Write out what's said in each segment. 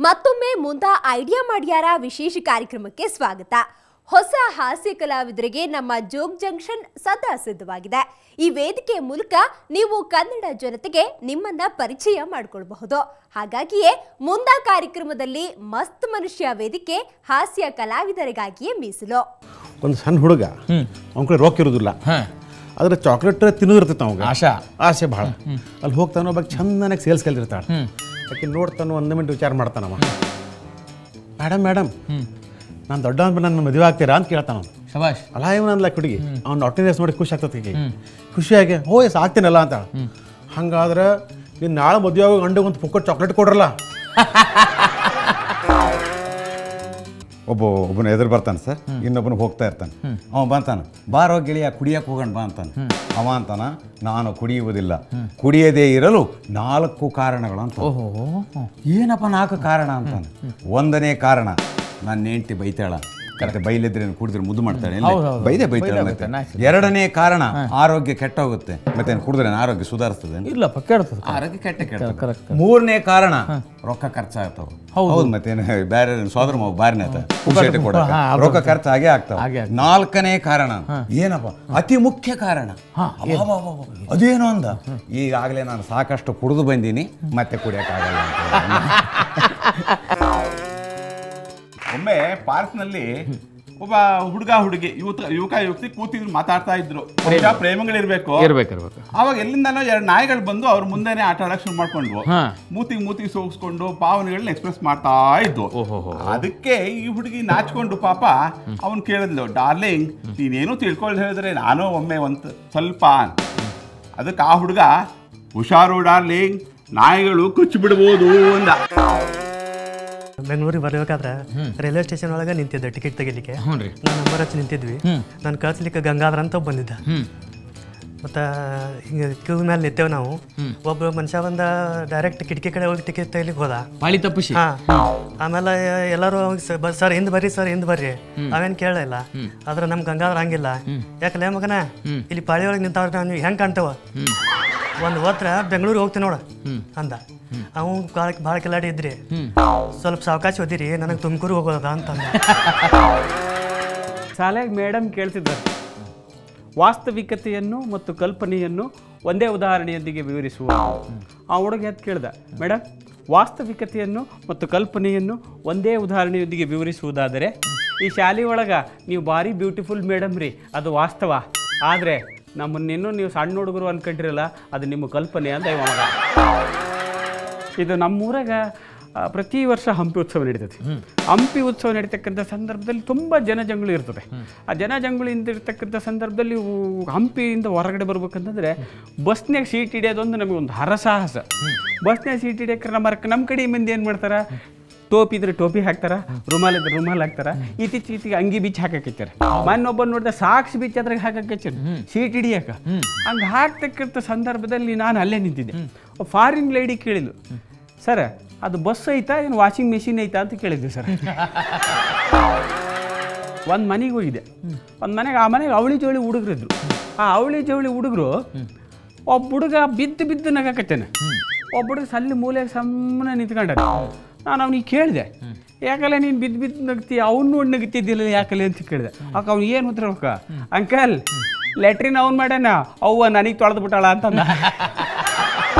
ಮತ್ತೊಮ್ಮೆ ಮುಂದಾ ಐಡಿಯಾ ಮಾಡ್ಯಾರ ವಿಶೇಷ ಕಾರ್ಯಕ್ರಮಕ್ಕೆ ಸ್ವಾಗತ. ಹೊಸ ಹಾಸ್ಯ ಕಲಾವಿದರಿಗೆ ನಮ್ಮ ಜೋಗ್ ಜಂಕ್ಷನ್ ಸದಾ ಸಿದ್ಧವಾಗಿದೆ. ಈ ವೇದಿಕೆ ಮೂಲಕ ನೀವು ಕನ್ನಡ ಜನತೆಗೆ ನಿಮ್ಮನ್ನ ಪರಿಚಯ ಮಾಡಿಕೊಳ್ಳಬಹುದು. ಹಾಗಾಗಿಯೇ ಮುಂದಾ ಕಾರ್ಯಕ್ರಮದಲ್ಲಿ ಮಸ್ತ್ ಮನುಷ್ಯ ವೇದಿಕೆ ಹಾಸ್ಯ ಕಲಾವಿದರಿಗಾಗಿಯೇ ಮೀಸಲು. ಒಂದು ಸಣ್ಣ ಹುಡುಗ ಅವನ ಕಡೆ ರೊಕ್ಕ ಇರೋದಿಲ್ಲ, ಆದ್ರೆ ಚಾಕ್ಲೇಟ್ ತಿನ್ನೋದಿರ್ತೈತೆ ಅವಾಗ ಆಸೆ ಭಾಳ. ಅಲ್ಲಿ ಹೋಗ್ತಾನೋ ಒಬ್ಬ ಚಂದನಾಗಿ ಸೇಲ್ಸ್ ಕಲ್ತಿರ್ತಾಳೆ. ಯಾಕೆ ನೋಡ್ತಾನೋ ಒಂದು ಮಿನಿಟ್ ವಿಚಾರ ಮಾಡ್ತಾನವ. ಮೇಡಮ್ ನಾನು ದೊಡ್ಡ ನನ್ನ ಮದುವೆ ಆಗ್ತೀರಾ ಅಂತ ಕೇಳ್ತಾನ. ಅಲ್ಲ ಇವನಲ್ಲ ಹುಡುಗಿ ಅವ್ನ ಅಟೆಂಡೆನ್ಸ್ ನೋಡಿ ಖುಷಿ ಆಗ್ತದೆ. ಖುಷಿಯಾಗಿ ಆಗ್ತೀನಲ್ಲ ಅಂತ. ಹಂಗಾದ್ರೆ ನೀನು ನಾಳೆ ಮದುವೆ ಆಗಿ ಗಂಡು ಒಂದು ಪುಕ್ಕಟ್ ಚಾಕ್ಲೇಟ್ ಕೊಡ್ರಲ್ಲ. ಒಬ್ಬನ ಎದುರು ಬರ್ತಾನೆ ಸರ್, ಇನ್ನೊಬ್ಬನ ಹೋಗ್ತಾ ಇರ್ತಾನೆ. ಅವ ಬಂತಾನೆ, ಬಾರೋ ಗೆಳೆಯ ಕುಡಿಯಕ್ಕೆ ಹೋಗೋಣ ಬಾ ಅಂತಾನೆ. ಅವ ಅಂತಾನ, ನಾನು ಕುಡಿಯುವುದಿಲ್ಲ, ಕುಡಿಯದೇ ಇರಲು 4 ಕಾರಣಗಳು ಅಂತ. ಏನಪ್ಪ 4 ಕಾರಣ ಅಂತಾನೆ. 1ನೇ ಕಾರಣ, ನನ್ನ ಹೆಂಡತಿ ಬೈತಾಳ, ಕರೆಕ್ಟ್ ಬೈಲಿದ್ರೆ ಕುಡಿದ್ರೆ ಮುದ್ದು ಮಾಡ್ತಾಳೆ, ಬೈದೆ ಬೈತಾಳೆ. 2ನೇ ಕಾರಣ, ಆರೋಗ್ಯ ಕೆಟ್ಟ ಹೋಗುತ್ತೆ. ಮತ್ತೆ ಕುಡಿದ್ರೆ ಆರೋಗ್ಯ ಸುಧಾರಿಸ್ತದೆ, ಆರೋಗ್ಯ ಕೆಟ್ಟ. 3ನೇ ಕಾರಣ, ರೊಕ್ಕ ಖರ್ಚಾಗ್ತಾವ. ಹೌದು, ಮತ್ತೇನು ಬೇರೆ ಸೋದರ ಮಾವು ಬಾರಿನ ಕೊಡ ರೊಕ್ಕ ಖರ್ಚಾಗೇ ಆಗ್ತಾವ. 4ನೇ ಕಾರಣ ಏನಪ್ಪ, ಅತಿ ಮುಖ್ಯ ಕಾರಣ, ಅದೇನು ಅಂದ, ಈಗಾಗಲೇ ನಾನು ಸಾಕಷ್ಟು ಕುಡಿದು ಬಂದೀನಿ, ಮತ್ತೆ ಕುಡಿಯೋಕ್ಕಾಗಲ್ಲ ಅಂತ. ಒಮ್ಮೆ ಪಾರ್ಕ್ನಲ್ಲಿ ಒಬ್ಬ ಹುಡುಗಿ ಯುವತಿ ಕೂತಿದ್ರು, ಮಾತಾಡ್ತಾ ಇದ್ರು. ಪ್ರೇಮಗಳಿರ್ಬೇಕು. ಅವಾಗ ಎಲ್ಲಿಂದಾನೋ 2 ನಾಯಿಗಳು ಬಂದು ಅವ್ರ ಮುಂದೆನೆ ಆಟ ಆಡಕ್ ಶುರು ಮಾಡ್ಕೊಂಡ್ವು. ಮೂತಿ ಸೋಗಿಸ್ಕೊಂಡು ಭಾವನೆಗಳನ್ನ ಎಕ್ಸ್ಪ್ರೆಸ್ ಮಾಡ್ತಾ ಇದ್ವು. ಅದಕ್ಕೆ ಈ ಹುಡುಗಿ ನಾಚ್ಕೊಂಡು ಪಾಪ ಅವನ್ ಕೇಳಿದ್ಲು, ಡಾರ್ಲಿಂಗ್ ನೀನೇನು ತಿಳ್ಕೊಳ್ದು ಹೇಳಿದ್ರೆ ನಾನು ಒಮ್ಮೆ ಸ್ವಲ್ಪ. ಅದಕ್ಕೆ ಆ ಹುಡುಗ, ಹುಷಾರು ಡಾರ್ಲಿಂಗ್, ನಾಯಿಗಳು ಕುಚ್ಚಿ ಬಿಡ್ಬೋದು ಅಂದ. ಬೆಂಗಳೂರಿಗೆ ಬರ್ಬೇಕಾದ್ರೆ ರೈಲ್ವೆ ಸ್ಟೇಷನ್ ಒಳಗೆ ನಿಂತಿದ್ದೆ ಟಿಕೆಟ್ ತೆಗಿಲಿಕ್ಕೆ. ನಾನು ನಂಬರ್ ಹಚ್ಚಿ ನಿಂತಿದ್ವಿ. ನಾನು ಕಳಿಸ್ಲಿಕ್ಕೆ ಗಂಗಾಧರ ಅಂತ ಬಂದಿದ್ದ. ಮತ್ತು ಹಿಂಗೆ ಕ್ಯೂ ಮೇಲೆ ನಿಂತೇವೆ ನಾವು. ಒಬ್ಬ ಮನುಷ್ಯ ಬಂದ, ಡೈರೆಕ್ಟ್ ಕಿಟಕಿ ಕಡೆ ಹೋಗಿ ಟಿಕೆಟ್ ತೆಗಿಲಿಕ್ಕೆ ಹೋದ. ಆಮೇಲೆ ಎಲ್ಲರೂ ಸರ್ ಹಿಂದೆ ಬರ್ರಿ, ಸರ್ ಹಿಂದೆ ಬರ್ರಿ. ಅವೇನು ಕೇಳಲಿಲ್ಲ. ಆದ್ರೆ ನಮ್ಮ ಗಂಗಾಧರ ಹಂಗಿಲ್ಲ. ಯಾಕಲ್ಲ ಮಗನ, ಇಲ್ಲಿ ಪಾಳಿ ಒಳಗೆ ನಿಂತವ್ರೆ ನೀವು ಹೆಂಗೆ ಕಾಣ್ತೇವ, ಒಂದು ಹೋತ್ರ ಬೆಂಗಳೂರಿಗೆ ಹೋಗ್ತೇನೆ ನೋಡ ಅಂದ. ಅವು ಭಾಳ ಕಿಲಾಡಿ ಇದ್ರಿ, ಸ್ವಲ್ಪ ಸಾವಕಾಶ ಓದಿರಿ, ನನಗೆ ತುಮಕೂರು ಹೋಗೋದ ಅಂತಂದ. ಶಾಲೆಗೆ ಮೇಡಮ್ ಕೇಳ್ತಿದ್ದಾರೆ, ವಾಸ್ತವಿಕತೆಯನ್ನು ಮತ್ತು ಕಲ್ಪನೆಯನ್ನು ಒಂದೇ ಉದಾಹರಣೆಯೊಂದಿಗೆ ವಿವರಿಸುವ. ಆ ಹುಡುಗ ಎದ್ದು ಕೇಳ್ದ, ಮೇಡಮ್ ವಾಸ್ತವಿಕತೆಯನ್ನು ಮತ್ತು ಕಲ್ಪನೆಯನ್ನು ಒಂದೇ ಉದಾಹರಣೆಯೊಂದಿಗೆ ವಿವರಿಸುವುದಾದರೆ ಈ ಶಾಲೆ ಒಳಗೆ ನೀವು ಭಾರಿ ಬ್ಯೂಟಿಫುಲ್ ಮೇಡಮ್ ರೀ, ಅದು ವಾಸ್ತವ. ಆದರೆ ನಮ್ಮನ್ನಿನ್ನೂ ನೀವು ಸಣ್ಣ ಹುಡುಗರು ಅನ್ಕೊಂಡಿರಲ್ಲ, ಅದು ನಿಮ್ಮ ಕಲ್ಪನೆ ಅಂತ ಇವ ಮಗ. ಇದು ನಮ್ಮೂರಾಗ ಪ್ರತಿ ವರ್ಷ ಹಂಪಿ ಉತ್ಸವ ನಡೀತದೆ. ಹಂಪಿ ಉತ್ಸವ ನಡೀತಕ್ಕಂಥ ಸಂದರ್ಭದಲ್ಲಿ ತುಂಬ ಜನಜಂಗುಳಿ ಇರ್ತದೆ. ಆ ಜನಜಂಗುಳಿಯಿಂದ ಇರ್ತಕ್ಕಂಥ ಸಂದರ್ಭದಲ್ಲಿ ಹಂಪಿಯಿಂದ ಹೊರಗಡೆ ಬರ್ಬೇಕಂತಂದರೆ ಬಸ್ನಾಗ ಸೀಟ್ ಹಿಡಿಯೋದೊಂದು ನಮಗೊಂದು ಹರಸಾಹಸ. ಬಸ್ನಾಗ ಸೀಟ್ ಹಿಡಿಯೋಕೆ ನಮ್ಮ ಕಡೆ ಮಂದಿ ಏನು ಮಾಡ್ತಾರೆ, ಟೋಪಿ ಇದ್ರೆ ಟೋಪಿ ಹಾಕ್ತಾರ, ರುಮಾಲ್ ಇದ್ರೆ ರುಮಾಲ್ ಹಾಕ್ತಾರ, ಇತ್ತೀಚೆಗೆ ಅಂಗಿ ಬಿಚ್ಚಿ ಹಾಕಕ್ಕಾರೆ. ಮೊನ್ನೊಬ್ಬ ನೋಡಿದ್ರೆ ಸಾಕ್ಸ್ ಬಿಚ್ಚಿ ಅದ್ರಾಗ ಹಾಕಕ್ಕೆ ಸೀಟ್ ಹಿಡಿಯಕ. ಹಂಗೆ ಹಾಕ್ತಕ್ಕಂಥ ಸಂದರ್ಭದಲ್ಲಿ ನಾನು ಅಲ್ಲೇ ನಿಂತಿದ್ದೆ. ಫಾರಿನ್ ಲೇಡಿ ಕೇಳಿದ್ಲು, ಸರ್ ಅದು ಬಸ್ ಐತಾ ಏನು ವಾಷಿಂಗ್ ಮೆಷಿನ್ ಐತಾ ಅಂತ ಕೇಳಿದ್ವಿ ಸರ್. ಒಂದು ಮನೆಗೆ ಹೋಗಿದ್ದೆ. ಒಂದು ಮನೆಗೆ, ಆ ಮನೆಗೆ ಅವಳಿ ಜವಳಿ ಹುಡುಗರಿದ್ರು. ಆ ಅವಳಿ ಜವಳಿ ಹುಡುಗರು ಒಬ್ಬ ಹುಡುಗ ಬಿದ್ದು ನಗಕತ್ತೇನೆ. ಒಬ್ಬ ಹುಡುಗ ಸಲ್ಲಿ ಮೂಲೆಗೆ ಸುಮ್ಮನೆ ನಿಂತ್ಕೊಂಡ. ನಾನು ಅವನಿಗೆ ಕೇಳಿದೆ, ಯಾಕಲ್ಲ ನೀನು ಬಿದ್ದು ನಗ್ತಿ, ಅವ್ನು ನೋಡಿ ನಗ್ತಿದ್ದಿಲ್ಲ ಯಾಕಲ್ಲ ಅಂತ ಕೇಳಿದೆ. ಅಕ್ಕ ಅವ್ನು ಏನು ಉತ್ತರ ಅಕ್ಕ, ಅಂಕಲ್ ಲೆಟ್ರಿನ್ ಅವ್ನು ಮಾಡ್ಯಾನ, ಅವ್ವ ನನಗೆ ತೊಳೆದು ಬಿಟ್ಟಾಳ ಅಂತಂದ.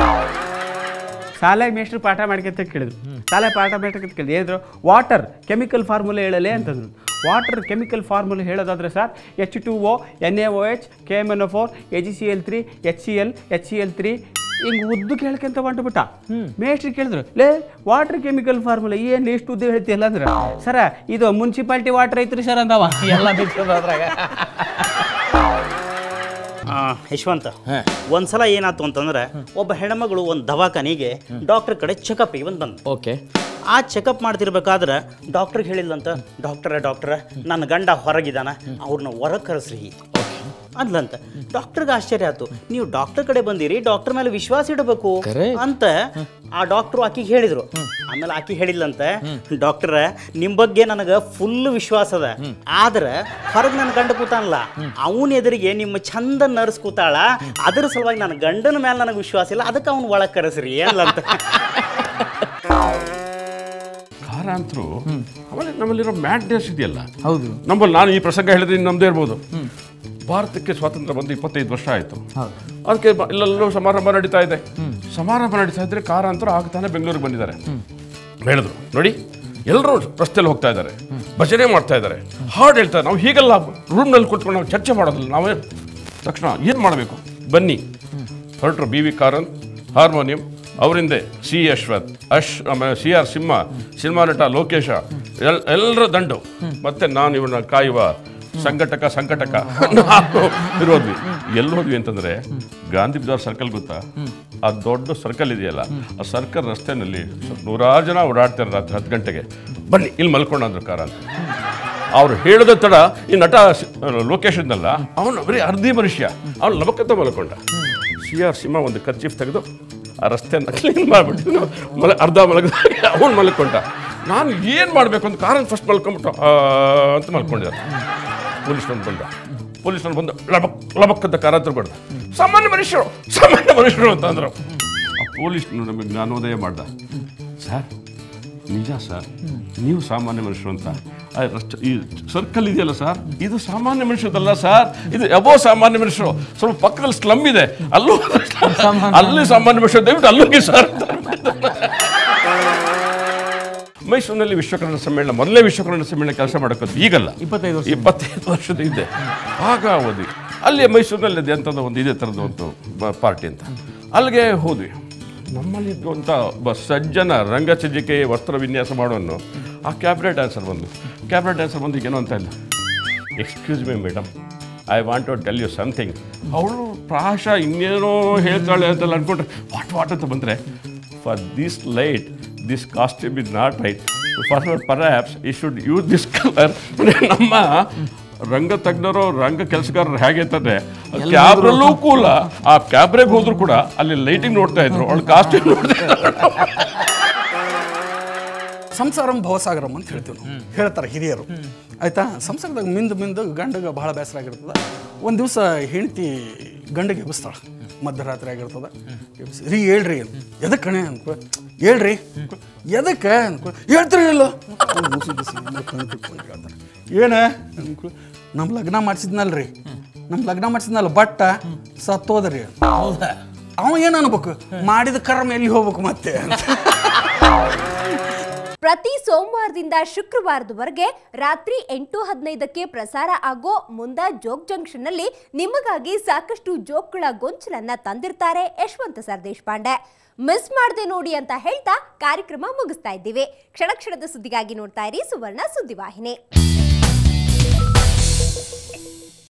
ಶಾಲೆಗೆ ಮೇಷ್ಟ್ರು ಪಾಠ ಮಾಡ್ಕೊಂತ ಕೇಳಿದ್ರು. ಶಾಲೆ ಪಾಠ ಮಾಡ್ಕೊಂತ ಕೇಳಿದ್ರು. ಹೇಳಿದ್ರು, ವಾಟರ್ ಕೆಮಿಕಲ್ ಫಾರ್ಮುಲೆ ಹೇಳಲೆ ಅಂತಂದ್ರು. ವಾಟರ್ ಕೆಮಿಕಲ್ ಫಾರ್ಮುಲೆ ಹೇಳೋದಾದ್ರೆ sir H2O NaOH KMNO4 AgCl3 HCl HCl3 ಹಿಂಗೆ ಉದ್ದು ಕೇಳ್ಕೊಂತ ಹೊಂಟುಬಿಟ್ಟ. ಮೇಷ್ಟ್ರು ಕೇಳಿದ್ರು, ಲೇ ವಾಟರ್ ಕೆಮಿಕಲ್ ಫಾರ್ಮುಲಾ ಏನು ಎಷ್ಟು ಉದ್ದು ಹೇಳ್ತಿಲ್ಲ ಅಂದ್ರೆ, ಸರ ಇದು ಮುನ್ಸಿಪಾಲ್ಟಿ ವಾಟರ್ ಐತ್ರಿ ಸರ್ ಅಂದವ. ಎಲ್ಲ ಅದ್ರಾಗ ಯಶವಂತ, ಒಂದ್ಸಲ ಏನಾಯ್ತು ಅಂತಂದ್ರೆ, ಒಬ್ಬ ಹೆಣ್ಮಗಳು ಒಂದು ದವಾಖಾನಿಗೆ ಡಾಕ್ಟರ್ ಕಡೆ ಚೆಕಪ್ ಬಂದು. ಓಕೆ, ಆ ಚೆಕಪ್ ಮಾಡ್ತಿರ್ಬೇಕಾದ್ರೆ ಡಾಕ್ಟ್ರಿಗೆ ಹೇಳಿಲ್ಲಂತ, ಡಾಕ್ಟ್ರ ನನ್ನ ಗಂಡ ಹೊರಗಿದ್ದಾನ, ಅವ್ರನ್ನ ಹೊರಗೆ ಕರೆಸ್ರಿ ಅಂದ್ಲಂತ. ಡಾಕ್ಟರ್ಗೆ ಆಶ್ಚರ್ಯ ಆಯ್ತು, ನೀವು ಡಾಕ್ಟರ್ ಕಡೆ ಬಂದಿರಿ, ಡಾಕ್ಟರ್ ಮೇಲೆ ವಿಶ್ವಾಸ ಇಡಬೇಕು ಅಂತ ಆ ಡಾಕ್ಟ್ರು ಆಕಿಗೆ ಹೇಳಿದ್ರು. ಆಮೇಲೆ ಆಕಿ ಹೇಳಿಲ್ಲಂತ, ಡಾಕ್ಟರ್ ನಿಮ್ಮ ಬಗ್ಗೆ ನನಗೆ ಫುಲ್ ವಿಶ್ವಾಸ ಅದ, ಆದ್ರೆ ಹೊರಗೆ ನನ್ನ ಗಂಡ ಕೂತಾನಲ್ಲ ಅವನ ಎದುರಿಗೆ ನಿಮ್ಮ ಚಂದ ನರ್ಸ್ ಕೂತಾಳ, ಅದ್ರ ಸಲುವಾಗಿ ನನ್ನ ಗಂಡನ ಮೇಲೆ ನನಗೆ ವಿಶ್ವಾಸ ಇಲ್ಲ, ಅದಕ್ಕೆ ಅವ್ನು ಒಳಗೆ ಕರೆಸ್ರಿ ಅಲ್ಲಂತ. ಕಾರಂತರು ಆಮೇಲೆ ನಮ್ಮಲ್ಲಿರೋ ಮ್ಯಾಡ್ನೆಸ್ ಇದೆಯಲ್ಲ ಹೌದು ನಮ್ಮಲ್ಲಿ ನಾನು ಈ ಪ್ರಸಂಗ ಹೇಳಿದ್ರೆ ನಮ್ಮದೇ ಇರ್ಬೋದು ಭಾರತಕ್ಕೆ ಸ್ವಾತಂತ್ರ್ಯ ಬಂದು 25 ವರ್ಷ ಆಯಿತು ಅದಕ್ಕೆ ಇಲ್ಲೆಲ್ಲೂ ಸಮಾರಂಭ ನಡೀತಾ ಇದೆ ಸಮಾರಂಭ ನಡೀತಾ ಇದ್ರೆ ಕಾರಂತರು ಆಗ್ತಾನೆ ಬೆಂಗಳೂರಿಗೆ ಬಂದಿದ್ದಾರೆ ಹೇಳಿದ್ರು ನೋಡಿ ಎಲ್ಲರೂ ರಸ್ತೆಯಲ್ಲಿ ಹೋಗ್ತಾ ಇದ್ದಾರೆ ಭಜನೆ ಮಾಡ್ತಾ ಇದ್ದಾರೆ ಹಾಡು ಹೇಳ್ತಾರೆ ನಾವು ಹೀಗೆಲ್ಲ ರೂಮ್ನಲ್ಲಿ ಕೂತ್ಕೊಂಡು ನಾವು ಚರ್ಚೆ ಮಾಡೋದಿಲ್ಲ ನಾವೇ ತಕ್ಷಣ ಏನು ಮಾಡಬೇಕು ಬನ್ನಿ ಹೊರಟರು ಬಿ ವಿ ಕಾರಂತ್ ಹಾರ್ಮೋನಿಯಂ ಅವರಿಂದೆ ಸಿ ಯಶ್ವಂತ್ ಆಮೇಲೆ ಸಿ ಆರ್ ಸಿನಿಮಾ ನಟ ಲೋಕೇಶ ಎಲ್ಲರ ದಂಡು ಮತ್ತೆ ನಾನು ಇವನ್ನ ಕಾಯುವ ಸಂಘಟಕ ನಾವು ಇರೋದ್ವಿ ಎಲ್ಲೋದ್ವಿ ಅಂತಂದ್ರೆ ಗಾಂಧಿ ಬಜಾರ್ ಸರ್ಕಲ್ ಗೊತ್ತಾ ಆ ದೊಡ್ಡ ಸರ್ಕಲ್ ಇದೆಯಲ್ಲ ಆ ಸರ್ಕಲ್ ರಸ್ತೆನಲ್ಲಿ 100 ಜನ ಓಡಾಡ್ತಾರೆ ರಾತ್ರಿ 10 ಗಂಟೆಗೆ ಬನ್ನಿ ಇಲ್ಲಿ ಮಲ್ಕೊಂಡ್ರು ಕಾರಂತ ಅವ್ರು ಹೇಳಿದ ತಡ ಈ ನಟ ಲೋಕೇಶ್ ಇದ್ನಲ್ಲ ಅವನು ಬರೀ ಅರ್ಧಿ ಮನುಷ್ಯ ಅವ್ನು ಲಬಕತ್ತ ಮಲ್ಕೊಂಡ ಸಿ ಆರ್ ಸಿಂಹ ಒಂದು ಕರ್ಚೀಫ್ ತೆಗೆದು ಆ ರಸ್ತೆಯನ್ನು ಕ್ಲೀನ್ ಮಾಡಿಬಿಟ್ಟು ಅರ್ಧ ಮಲಗಿದಾಗ ಅವನು ಮಲ್ಕೊಂಡ ನಾನು ಏನು ಮಾಡಬೇಕು ಅಂತ ಕಾರನ್ನು ಫಸ್ಟ್ ಮಲ್ಕೊಂಬಿಟ್ಟು ಅಂತ ಮಲ್ಕೊಂಡಿದ್ದಾರೆ ಪೊಲೀಸ್ನವ್ರು ಬಂದು ಲಬಕ್ಕಂತ ಕಾರಂತರು ಕೊಡ್ದ ಸಾಮಾನ್ಯ ಮನುಷ್ಯರು ಅಂತ ಅಂದರು ಆ ಪೊಲೀಸ್ನವ್ರು ನಮಗೆ ಜ್ಞಾನೋದಯ ಮಾಡ್ದ ಸರ್ ನಿಜ ಸರ್ ನೀವು ಸಾಮಾನ್ಯ ಮನುಷ್ಯರು ಅಂತ ಈ ಸರ್ಕಲ್ ಇದೆಯಲ್ಲ ಸರ್ ಇದು ಸಾಮಾನ್ಯ ಮನುಷ್ಯರಲ್ಲ ಸರ್ ಇದು ಎಬೋ ಸಾಮಾನ್ಯ ಮನುಷ್ಯರು ಸ್ವಲ್ಪ ಪಕ್ಕದಲ್ಲಿ ಸ್ಲಮ್ ಇದೆ ಅಲ್ಲಿ ಸಾಮಾನ್ಯ ಮನುಷ್ಯರು ದಯವಿಟ್ಟು ಅಲ್ಲೋಗಿ ಸರ್ ಮೈಸೂರಿನಲ್ಲಿ ವಿಶ್ವಕರ್ಣ ಸಮ್ಮೇಳನ ಮೊದಲೇ ವಿಶ್ವಕರ್ಣ ಸಮ್ಮೇಳನ ಕೆಲಸ ಮಾಡೋಕ್ಕಂತ ಈಗಲ್ಲ 25 ವರ್ಷದ ಹಿಂದೆ ಆಗ ಓದಿ ಅಲ್ಲಿ ಮೈಸೂರಿನಲ್ಲಿ ಇದೆ ಅಂತಂದ ಒಂದು ಇದೇ ಥರದ ಒಂದು ಪಾರ್ಟಿ ಅಂತ ಅಲ್ಲಿಗೆ ಹೋದ್ವಿ ನಮ್ಮಲ್ಲಿದ್ದಂಥ ಒಬ್ಬ ಸಜ್ಜನ ರಂಗಸಜ್ಜಿಕೆ ವಸ್ತ್ರ ವಿನ್ಯಾಸ ಮಾಡೋನು ಆ ಕ್ಯಾಬ್ರೆ ಡ್ಯಾನ್ಸರ್ ಬಂದು ಈಗೇನೋ ಅಂತ ಇಲ್ಲ excuse me madam I want to tell you something ಅವಳು ಪ್ರಾಯಶಃ ಇನ್ನೇನೋ ಹೇಳ್ತಾಳೆ ಅಂತೆಲ್ಲ ಅಂದ್ಕೊಂಡ್ರೆ ವಾಟ್ ಅಂತ ಬಂದರೆ for this light this costume is not right perhaps you should use this colour ನಮ್ಮ ರಂಗ ತಜ್ಞರು ರಂಗ ಕೆಲಸಗಾರರು ಹೇಗೆ ಅಂತಂದ್ರೆ ಕ್ಯಾಬ್ರಲ್ಲೂ ಕೂಡ ಆ ಕ್ಯಾಬ್ರೆಗೆ ಹೋದ್ರು ಕೂಡ ಅಲ್ಲಿ ಲೈಟಿಂಗ್ ನೋಡ್ತಾ ಇದ್ರು ಅವಳು ಕಾಸ್ಟ್ಯೂಮ್ ನೋಡ್ತಾ ಇದ್ರು ಸಂಸಾರಂ ಭವಸಾಗರಂ ಅಂತ ಹೇಳ್ತೀವಿ ನಾವು ಹೇಳ್ತಾರೆ ಹಿರಿಯರು ಆಯ್ತಾ ಸಂಸಾರದಾಗ ಮಿಂದು ಗಂಡಗೆ ಭಾಳ ಬೇಸರ ಆಗಿರ್ತದೆ ಒಂದು ದಿವಸ ಹೆಂಡತಿ ಗಂಡಿಗೆ ಎಬ್ಬಿಸ್ತಾಳೆ ಮಧ್ಯರಾತ್ರಿ ಆಗಿರ್ತದೆ ರೀ ಹೇಳ್ರಿ ಎದಕ್ಕೆ ಕಣೆ ಅನ್ಕೊ ಹೇಳ್ರಿ ಎದಕ್ಕೆ ಅನ್ಕೊ ಹೇಳ್ತೀರಿ ಇಲ್ಲ ಹೇಳ್ತಾರೆ ಏನ ಅನ್ಕೊ ನಮ್ಮ ಲಗ್ನ ಮಾಡಿಸಿದ್ನಲ್ಲ ಬಟ್ಟ ಸತ್ತೋದ್ರಿ ಹೌದಾ ಅವ ಏನು ಅನ್ಬೇಕು ಮಾಡಿದ ಕರ್ಮ ಎಲ್ಲಿ ಹೋಗ್ಬೇಕು ಮತ್ತೆ ಅಂತ ಪ್ರತಿ ಸೋಮವಾರದಿಂದ ಶುಕ್ರವಾರದವರೆಗೆ ರಾತ್ರಿ 8:15ಕ್ಕೆ ಪ್ರಸಾರ ಆಗೋ ಮುಂದಾ ಜೋಗ್ ಜಂಕ್ಷನ್ ನಲ್ಲಿ ನಿಮಗಾಗಿ ಸಾಕಷ್ಟು ಜೋಕ್ಗಳ ಗೊಂಚಲನ್ನ ತಂದಿರ್ತಾರೆ ಯಶವಂತ ಸರ್ ದೇಶಪಾಂಡೆ. ಮಿಸ್ ಮಾಡದೆ ನೋಡಿ ಅಂತ ಹೇಳ್ತಾ ಕಾರ್ಯಕ್ರಮ ಮುಗಿಸ್ತಾ ಇದ್ದೀವಿ. ಕ್ಷಣದ ಸುದ್ದಿಗಾಗಿ ನೋಡ್ತಾ ಇರಿ ಸುವರ್ಣ ಸುದ್ದಿವಾಹಿನಿ.